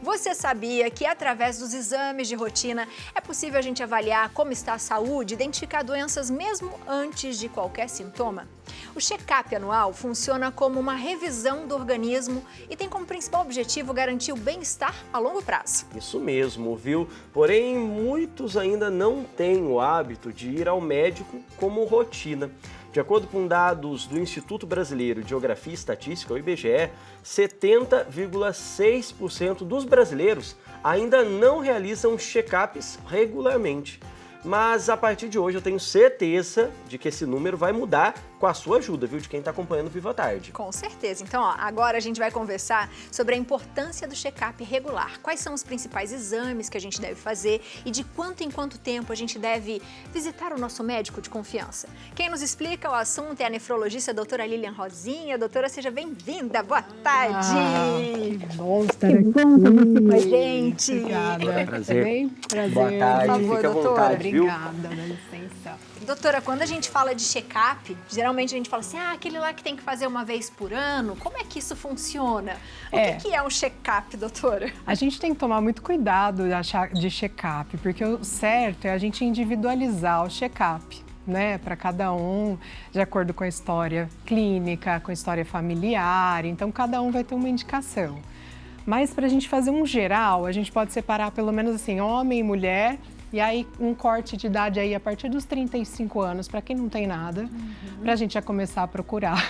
Você sabia que através dos exames de rotina é possível a gente avaliar como está a saúde, identificar doenças mesmo antes de qualquer sintoma? O check-up anual funciona como uma revisão do organismo e tem como principal objetivo garantir o bem-estar a longo prazo. Isso mesmo, viu? Porém, muitos ainda não têm o hábito de ir ao médico como rotina. De acordo com dados do Instituto Brasileiro de Geografia e Estatística, o IBGE, 70,6% dos brasileiros ainda não realizam check-ups regularmente. Mas a partir de hoje eu tenho certeza de que esse número vai mudar com a sua ajuda, viu? De quem está acompanhando o Viva à Tarde. Com certeza. Então, agora a gente vai conversar sobre a importância do check-up regular. Quais são os principais exames que a gente deve fazer e de quanto em quanto tempo a gente deve visitar o nosso médico de confiança. Quem nos explica o assunto é a nefrologista a doutora Lilian Rosinha. Doutora, seja bem-vinda. Boa tarde. Que bom estar aqui com a gente. Obrigada. Prazer. Prazer. Boa tarde. Por favor, Fique à doutora. vontade, viu? Obrigada, dá licença. Doutora, quando a gente fala de check-up, geralmente a gente fala assim, aquele lá que tem que fazer uma vez por ano, como é que isso funciona? O que é um check-up, doutora? A gente tem que tomar muito cuidado de check-up, porque o certo é a gente individualizar o check-up, né, para cada um, de acordo com a história clínica, com a história familiar, então cada um vai ter uma indicação. Mas para a gente fazer um geral, a gente pode separar pelo menos assim, homem e mulher, e aí um corte de idade aí a partir dos 35 anos, para quem não tem nada, para a gente já começar a procurar.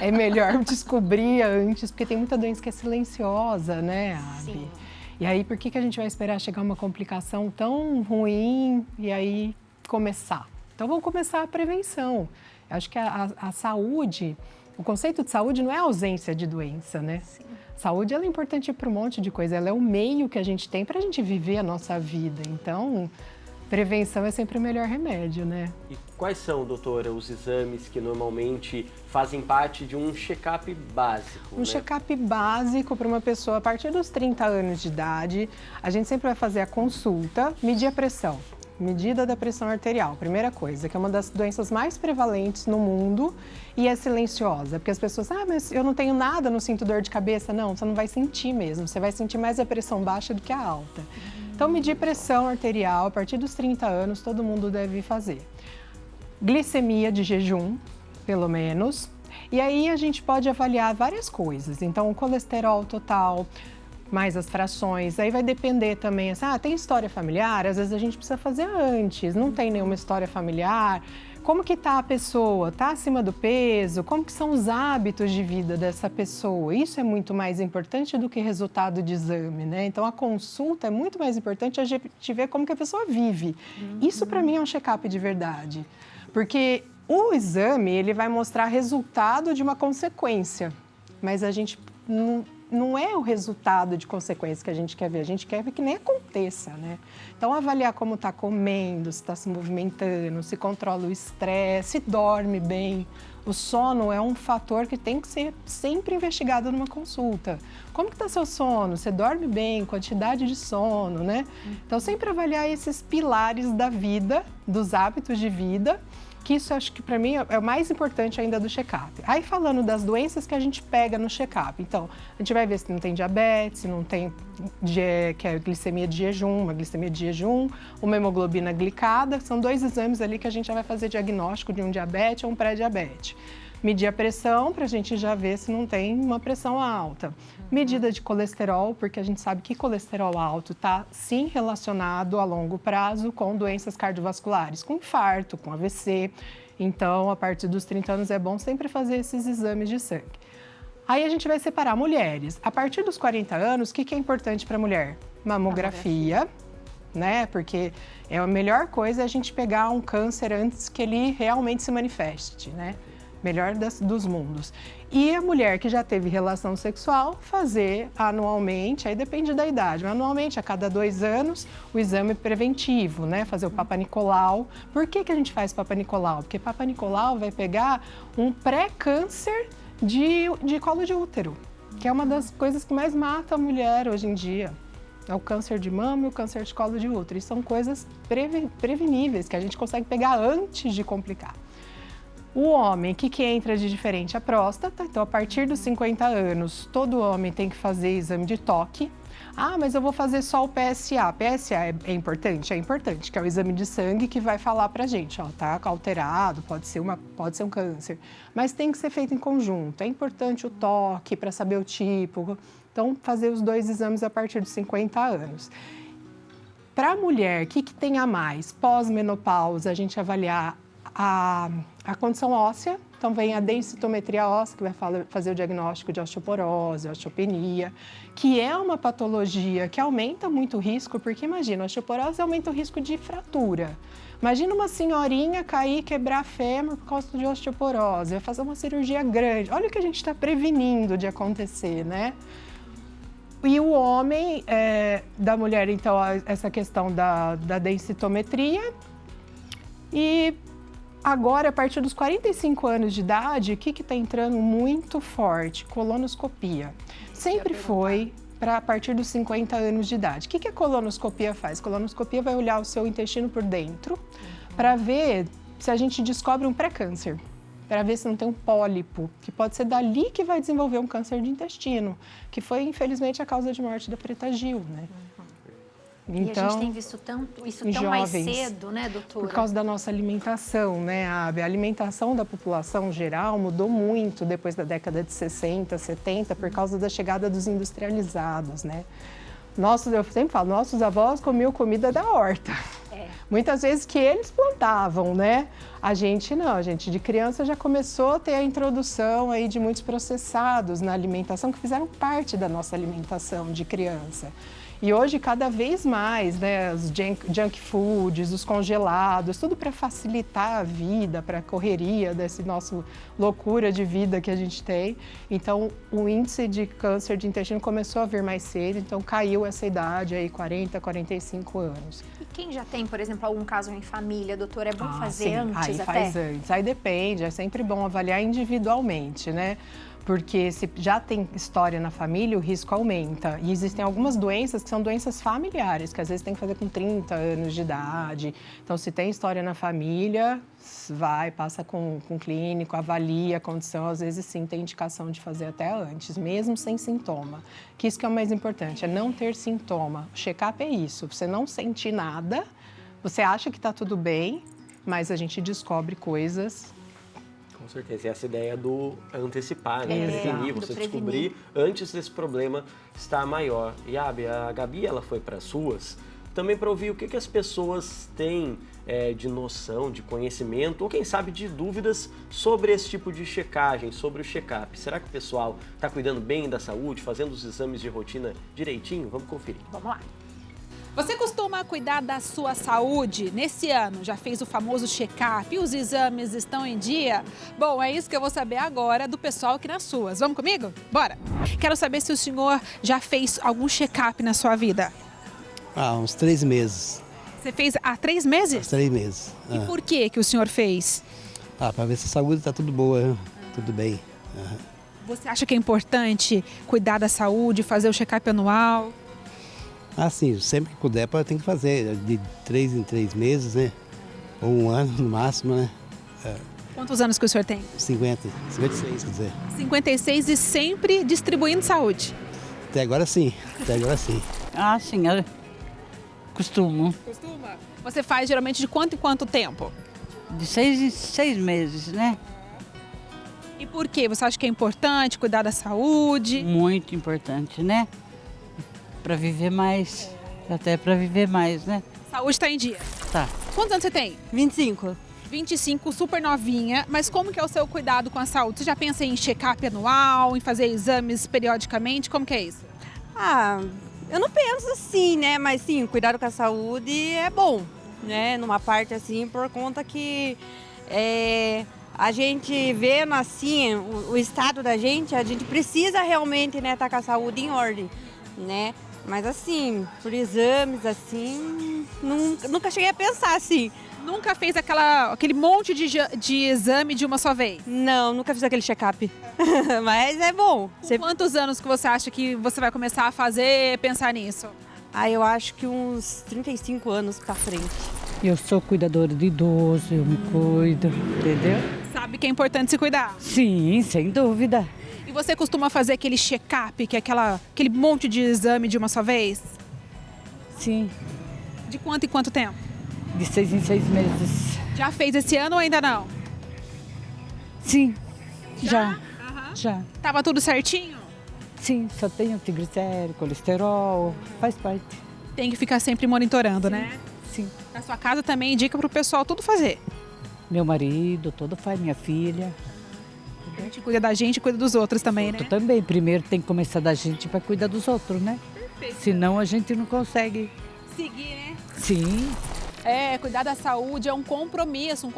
É melhor descobrir antes, porque tem muita doença que é silenciosa, né, Abi? Sim. E aí por que a gente vai esperar chegar uma complicação tão ruim e aí começar? Então vamos começar a prevenção. Eu acho que a saúde, o conceito de saúde não é ausência de doença, né? Sim. Saúde ela é importante para um monte de coisa, ela é o meio que a gente tem para a gente viver a nossa vida. Então, prevenção é sempre o melhor remédio, né? E quais são, doutora, os exames que normalmente fazem parte de um check-up básico? Um check-up básico para uma pessoa a partir dos 30 anos de idade, a gente sempre vai fazer a consulta, medir a pressão. Medida da pressão arterial, primeira coisa, que é uma das doenças mais prevalentes no mundo e é silenciosa, porque as pessoas, mas eu não tenho nada, não sinto dor de cabeça. Não, você não vai sentir mesmo, você vai sentir mais a pressão baixa do que a alta. Então, medir pressão arterial, a partir dos 30 anos, todo mundo deve fazer. Glicemia de jejum, pelo menos, e aí a gente pode avaliar várias coisas, então o colesterol total, mais as frações, aí vai depender também, assim, tem história familiar, às vezes a gente precisa fazer antes, não tem nenhuma história familiar, como que tá a pessoa, tá acima do peso, como que são os hábitos de vida dessa pessoa, isso é muito mais importante do que resultado de exame, né? Então a consulta é muito mais importante a gente ver como que a pessoa vive, isso para mim é um check-up de verdade, porque o exame, ele vai mostrar resultado de uma consequência, mas a gente não é o resultado de consequências que a gente quer ver, a gente quer ver que nem aconteça, né? Então, avaliar como está comendo, se está se movimentando, se controla o estresse, se dorme bem. O sono é um fator que tem que ser sempre investigado numa consulta. Como que está seu sono? Você dorme bem? Quantidade de sono, né? Então, sempre avaliar esses pilares da vida, dos hábitos de vida, que isso acho que para mim é o mais importante ainda do check-up. Aí falando das doenças que a gente pega no check-up, então a gente vai ver se não tem diabetes, se não tem que é glicemia de jejum, uma hemoglobina glicada, são dois exames ali que a gente já vai fazer diagnóstico de um diabetes ou um pré-diabetes. Medir a pressão para a gente já ver se não tem uma pressão alta. Medida de colesterol, porque a gente sabe que colesterol alto está sim relacionado a longo prazo com doenças cardiovasculares, com infarto, com AVC. Então, a partir dos 30 anos é bom sempre fazer esses exames de sangue. Aí a gente vai separar mulheres. A partir dos 40 anos, o que é importante para a mulher? Mamografia, né? Porque a melhor coisa é a gente pegar um câncer antes que ele realmente se manifeste, né? Melhor dos mundos. E a mulher que já teve relação sexual, fazer anualmente, aí depende da idade, mas anualmente, a cada 2 anos, o exame preventivo, né? Fazer o Papa Nicolau. Por que a gente faz Papa Nicolau? Porque Papa Nicolau vai pegar um pré-câncer de colo de útero, que é uma das coisas que mais mata a mulher hoje em dia. É o câncer de mama e o câncer de colo de útero. E são coisas preveníveis, que a gente consegue pegar antes de complicar. O homem, o que entra de diferente? A próstata. Então, a partir dos 50 anos, todo homem tem que fazer exame de toque. Ah, mas eu vou fazer só o PSA. PSA é importante? É importante, que é o exame de sangue que vai falar pra gente, ó, tá alterado, pode ser um câncer. Mas tem que ser feito em conjunto. É importante o toque para saber o tipo. Então, fazer os 2 exames a partir dos 50 anos. Para a mulher, o que tem a mais? Pós-menopausa, a gente avaliar a condição óssea. Então, vem a densitometria óssea, que vai fazer o diagnóstico de osteoporose, osteopenia, que é uma patologia que aumenta muito o risco, porque imagina, a osteoporose aumenta o risco de fratura. Imagina uma senhorinha cair, quebrar fêmur por causa de osteoporose, vai fazer uma cirurgia grande. Olha o que a gente está prevenindo de acontecer, né? E o homem, da mulher, então, essa questão da densitometria. E agora, a partir dos 45 anos de idade, o que está entrando muito forte? Colonoscopia. Sempre foi para a partir dos 50 anos de idade. O que a colonoscopia faz? A colonoscopia vai olhar o seu intestino por dentro para ver se a gente descobre um pré-câncer, para ver se não tem um pólipo, que pode ser dali que vai desenvolver um câncer de intestino, que foi, infelizmente, a causa de morte da Preta Gil, né? Então, e a gente tem visto isso tão mais cedo, né, doutora? Por causa da nossa alimentação, né? A alimentação da população geral mudou muito depois da década de 60, 70, por causa da chegada dos industrializados, né? Eu sempre falo, nossos avós comiam comida da horta. Muitas vezes que eles plantavam, né? A gente não, a gente de criança já começou a ter a introdução aí de muitos processados na alimentação que fizeram parte da nossa alimentação de criança. E hoje, cada vez mais, né, os junk foods, os congelados, tudo para facilitar a vida, para a correria desse nosso loucura de vida que a gente tem. Então, o índice de câncer de intestino começou a vir mais cedo, então caiu essa idade aí, 40, 45 anos. E quem já tem, por exemplo, algum caso em família, doutora, é bom fazer sim. antes aí até? Faz antes, aí depende, é sempre bom avaliar individualmente, né? Porque se já tem história na família, o risco aumenta. E existem algumas doenças que são doenças familiares, que às vezes tem que fazer com 30 anos de idade. Então, se tem história na família, passa com o clínico, avalia a condição. Às vezes, sim, tem indicação de fazer até antes, mesmo sem sintoma. Que isso que é o mais importante, é não ter sintoma. O check-up é isso, você não sentir nada, você acha que está tudo bem, mas a gente descobre coisas. Com certeza, essa ideia do antecipar, né? Prevenir, você prevenir. descobrir antes desse problema estar maior. E a Gabi, ela foi para as ruas também para ouvir o que as pessoas têm de noção, de conhecimento, ou quem sabe de dúvidas sobre esse tipo de checagem, sobre o check-up. Será que o pessoal está cuidando bem da saúde, fazendo os exames de rotina direitinho? Vamos conferir. Vamos lá. Você costuma cuidar da sua saúde? Nesse ano, já fez o famoso check-up e os exames estão em dia? Bom, é isso que eu vou saber agora do pessoal aqui nas ruas. Vamos comigo? Bora! Quero saber se o senhor já fez algum check-up na sua vida. Uns 3 meses. Você fez há 3 meses? Uns 3 meses. E por que o senhor fez? Para ver se a saúde está tudo boa, tudo bem. Você acha que é importante cuidar da saúde, fazer o check-up anual? Sim, sempre que puder, tem que fazer, de 3 em 3 meses, né? Ou 1 ano no máximo, né? Quantos anos que o senhor tem? 56, quer dizer. 56 e sempre distribuindo saúde. Até agora sim, sim. Sim, eu costumo. Costuma? Você faz geralmente de quanto em quanto tempo? De 6 em 6 meses, né? E por quê? Você acha que é importante cuidar da saúde? Muito importante, né? Para viver mais, até para viver mais, né? Saúde está em dia. Tá. Quantos anos você tem? 25. 25, super novinha, mas como que é o seu cuidado com a saúde? Você já pensa em check-up anual, em fazer exames periodicamente? Como que é isso? Eu não penso assim, né? Mas sim, cuidado com a saúde é bom, né? Numa parte assim, por conta que a gente vendo assim o estado da gente, a gente precisa realmente, né, tá com a saúde em ordem, né? Mas assim, por exames assim, nunca cheguei a pensar assim. Nunca fez aquele monte de exame de uma só vez? Não, nunca fiz aquele check-up. Mas é bom. Com quantos anos que você acha que você vai começar a fazer, pensar nisso? Eu acho que uns 35 anos pra frente. Eu sou cuidadora de idoso, eu me cuido, entendeu? Sabe que é importante se cuidar. Sim, sem dúvida. E você costuma fazer aquele check-up, que é aquele monte de exame de uma só vez? Sim, De quanto em quanto tempo? de 6 em 6 meses. Já fez esse ano ou ainda não? Sim, já. Tava tudo certinho? Sim, só tenho triglicérido, colesterol, faz parte. Tem que ficar sempre monitorando, né? Sim. Na sua casa também indica pro pessoal tudo fazer. Meu marido, todo faz, minha filha. A gente cuida da gente e cuida dos outros também, né? Tu também, primeiro tem que começar da gente para cuidar dos outros, né? Perfeito. Senão a gente não consegue. Seguir, né? Sim, Cuidar da saúde é um compromisso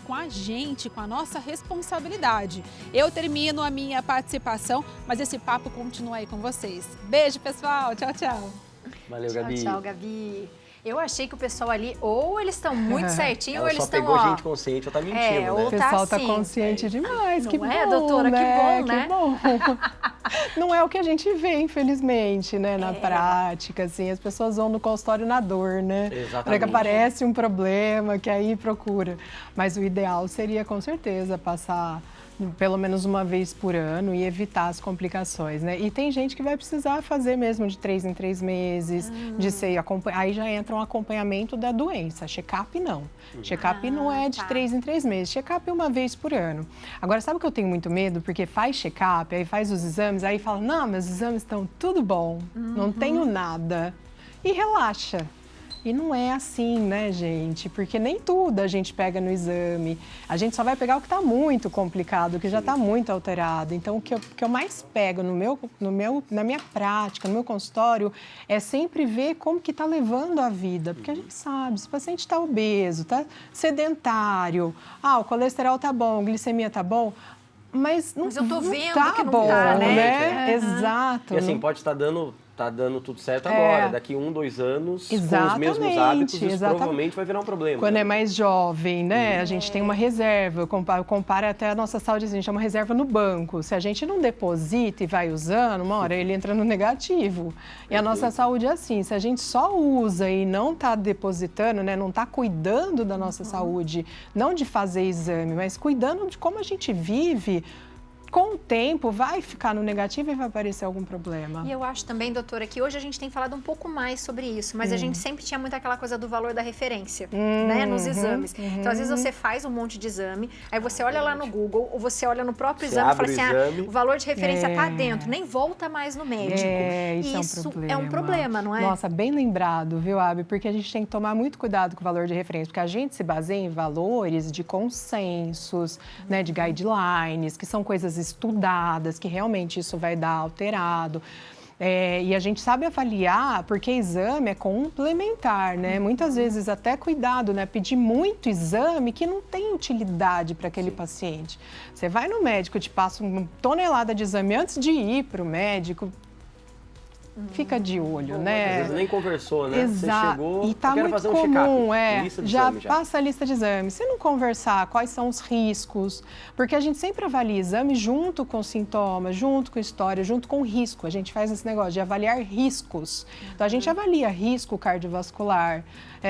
com a gente, com a nossa responsabilidade. Eu termino a minha participação, mas esse papo continua aí com vocês. Beijo, pessoal. Tchau, tchau. Valeu, Tchau, Gabi. tchau, Gabi. Eu achei que o pessoal ali, ou eles estão muito certinho, ou Ela eles só estão, pegou ó... gente consciente, ou tá mentindo, É, né? ou O pessoal tá assim. consciente demais, que Não bom, é, doutora? Que né? bom, né? Que bom. Não é o que a gente vê, infelizmente, né? Na prática, assim, as pessoas vão no consultório na dor, né? Exatamente. Para que aparece um problema, que aí procura. Mas o ideal seria, com certeza, passar pelo menos uma vez por ano e evitar as complicações, né? E tem gente que vai precisar fazer mesmo de 3 em 3 meses, de ser aí já entra um acompanhamento da doença. Check-up não. Check-up não é de 3 em 3 meses. Check-up é uma vez por ano. Agora, sabe o que eu tenho muito medo? Porque faz check-up, aí faz os exames, aí fala, não, meus exames estão tudo bom, não tenho nada. E relaxa. E não é assim, né, gente? Porque nem tudo a gente pega no exame. A gente só vai pegar o que está muito complicado, o que já está muito alterado. Então, o que eu mais pego na minha prática, no meu consultório, é sempre ver como que está levando a vida. Porque a gente sabe, se o paciente está obeso, está sedentário, o colesterol está bom, a glicemia está bom, mas não Mas eu tô não vendo tá que não bom, tá, né? Exato. E assim, não- pode estar dando tudo certo agora. Daqui 1, 2 anos, com os mesmos hábitos, isso Exatamente. provavelmente vai virar um problema. Quando né? é mais jovem, né? A gente tem uma reserva, eu comparo até a nossa saúde, a gente tem uma reserva no banco. Se a gente não deposita e vai usando, uma hora ele entra no negativo. E a nossa saúde é assim, se a gente só usa e não está depositando, né? Não está cuidando da nossa saúde, não de fazer exame, mas cuidando de como a gente vive, com o tempo vai ficar no negativo e vai aparecer algum problema. E eu acho também, doutora, que hoje a gente tem falado um pouco mais sobre isso, mas a gente sempre tinha muito aquela coisa do valor da referência, né, nos exames. Então, às vezes você faz um monte de exame, aí você olha lá no Google, ou você olha no próprio Você exame e fala abre assim, o exame. o valor de referência tá dentro, nem volta mais no médico. Isso é um problema, não é? Nossa, bem lembrado, viu, Abi? Porque a gente tem que tomar muito cuidado com o valor de referência, porque a gente se baseia em valores de consensos, né, de guidelines, que são coisas estudadas, que realmente isso vai dar alterado. E a gente sabe avaliar, porque exame é complementar, né? Muitas vezes até cuidado, né? Pedir muito exame que não tem utilidade para aquele paciente. Você vai no médico, te passa uma tonelada de exame antes de ir para o médico. Fica de olho, né? Às vezes nem conversou, né? Você Exato. chegou, E tá eu quero muito fazer um comum, check-up. Lista de já exame, passa a lista de exames. Se não conversar, quais são os riscos? Porque a gente sempre avalia exame junto com sintomas, junto com história, junto com risco. A gente faz esse negócio de avaliar riscos. Então, a gente avalia risco cardiovascular.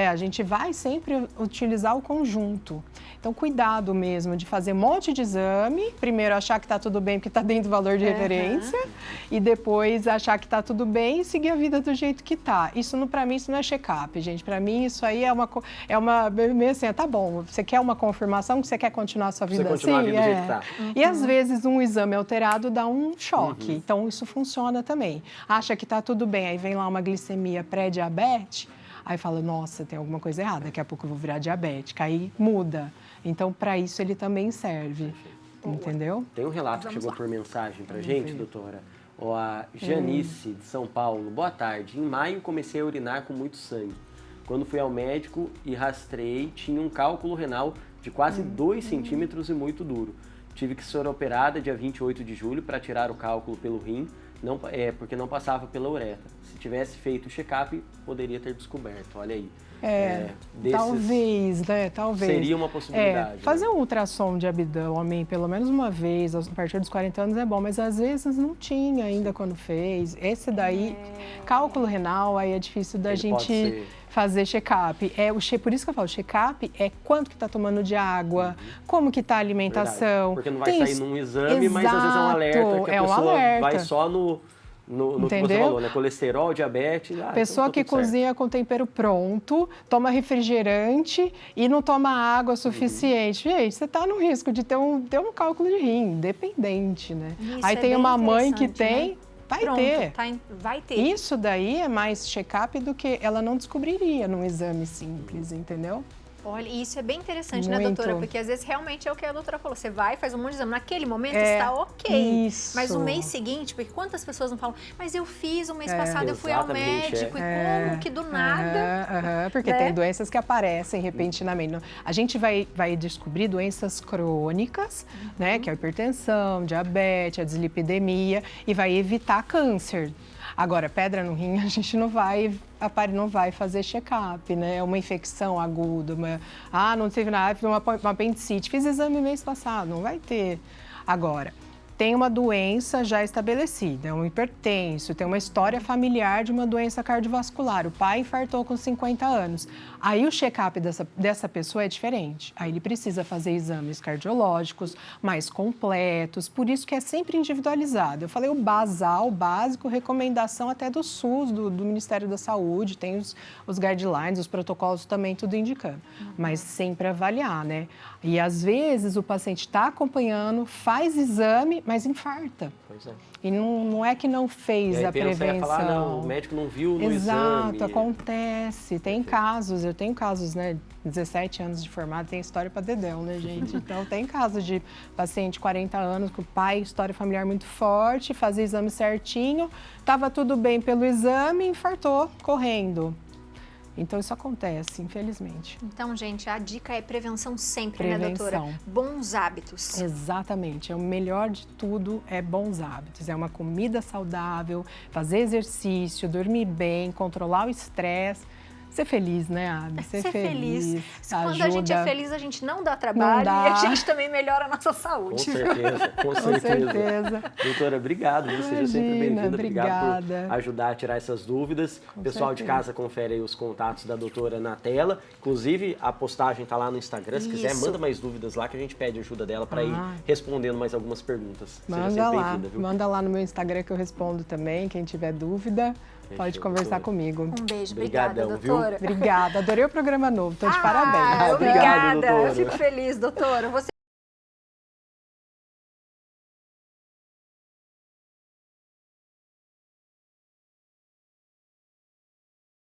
A gente vai sempre utilizar o conjunto. Então, cuidado mesmo de fazer um monte de exame. Primeiro, achar que está tudo bem, porque está dentro do valor de referência. E depois, achar que está tudo bem e seguir a vida do jeito que está. Isso, para mim, isso não é check-up, gente. Para mim, isso aí é uma meio assim, tá bom, você quer uma confirmação que você quer continuar a sua vida Você continuar assim? a vida do jeito que tá. E, às vezes, um exame alterado dá um choque. Então, isso funciona também. Acha que está tudo bem, aí vem lá uma glicemia pré-diabetes, aí fala, nossa, tem alguma coisa errada, daqui a pouco eu vou virar diabética. Aí muda. Então, para isso, ele também serve. Entendeu? Tem um relato que chegou por mensagem pra gente, doutora. A Janice, de São Paulo. Boa tarde. Em maio, comecei a urinar com muito sangue. Quando fui ao médico e rastrei, tinha um cálculo renal de quase 2 centímetros e muito duro. Tive que ser operada dia 28 de julho para tirar o cálculo pelo rim, porque não passava pela uretra. Se tivesse feito o check-up, poderia ter descoberto. Olha aí. Talvez, né? Talvez. Seria uma possibilidade. Fazer um ultrassom de abdômen, pelo menos uma vez, a partir dos 40 anos é bom, mas às vezes não tinha ainda quando fez. Esse daí, cálculo renal, aí é difícil da Ele gente fazer check-up. Por isso que eu falo, check-up é quanto que tá tomando de água, como que tá a alimentação. Verdade. Porque não vai sair num exame, mas às vezes é um alerta que a pessoa vai só no que você falou, né? Colesterol, diabetes. Pessoa que cozinha com tempero pronto, toma refrigerante e não toma água suficiente. Gente, você tá no risco de ter um cálculo de rim, dependente, né? Isso Aí tem uma mãe que tem... Né? Vai ter. Isso daí é mais check-up do que ela não descobriria num exame simples, entendeu? Olha, e isso é bem interessante, né, Muito. doutora? Porque às vezes realmente é o que a doutora falou. Você vai, faz um monte de exame. Naquele momento está ok. Isso. Mas o mês seguinte, porque quantas pessoas não falam, mas eu fiz o mês passado, eu fui ao médico, e como que do nada... Porque tem doenças que aparecem repentinamente. A gente vai descobrir doenças crônicas, né? Que é a hipertensão, diabetes, a dislipidemia, e vai evitar câncer. Agora, pedra no rim, a gente não vai fazer check-up, né? Uma infecção aguda, não teve nada, uma apendicite. Fiz exame mês passado, não vai ter. Agora, tem uma doença já estabelecida, é um hipertenso, tem uma história familiar de uma doença cardiovascular. O pai infartou com 50 anos. Aí o check-up dessa pessoa é diferente. Aí ele precisa fazer exames cardiológicos mais completos, por isso que é sempre individualizado. Eu falei o basal, o básico, recomendação até do SUS, do Ministério da Saúde, tem os guidelines, os protocolos também, tudo indicando. Mas sempre avaliar, né? E às vezes o paciente está acompanhando, faz exame, mas infarta. Pois é. E não é que não fez a prevenção. Falar, não, o médico não viu no exame. Exato, acontece. Tem casos, eu tenho casos, né? 17 anos de formado, tem história para dedéu, né, gente? Então, tem casos de paciente de 40 anos, com o pai, história familiar muito forte, fazia exame certinho, estava tudo bem pelo exame, infartou correndo. Então, isso acontece, infelizmente. Então, gente, a dica é prevenção sempre, né, doutora? Bons hábitos. Exatamente. O melhor de tudo é bons hábitos. É uma comida saudável, fazer exercício, dormir bem, controlar o estresse. Ser feliz, né, Abi? Ser feliz. Quando ajuda. a gente é feliz, a gente não dá trabalho e a gente também melhora a nossa saúde. Com certeza. Doutora, obrigado. Seja sempre bem-vinda. Obrigado por ajudar a tirar essas dúvidas. Pessoal de casa, confere aí os contatos da doutora na tela. Inclusive, a postagem está lá no Instagram. Se quiser, manda mais dúvidas lá que a gente pede ajuda dela para ir respondendo mais algumas perguntas. Manda Seja sempre lá. bem-vinda, viu? Manda lá no meu Instagram que eu respondo também. Quem tiver dúvida, pode conversar comigo. Um beijo. Obrigada, doutora. Obrigada. Adorei o programa novo. Estou de parabéns. Obrigada. Obrigado, doutora. Eu fico feliz, doutora. Você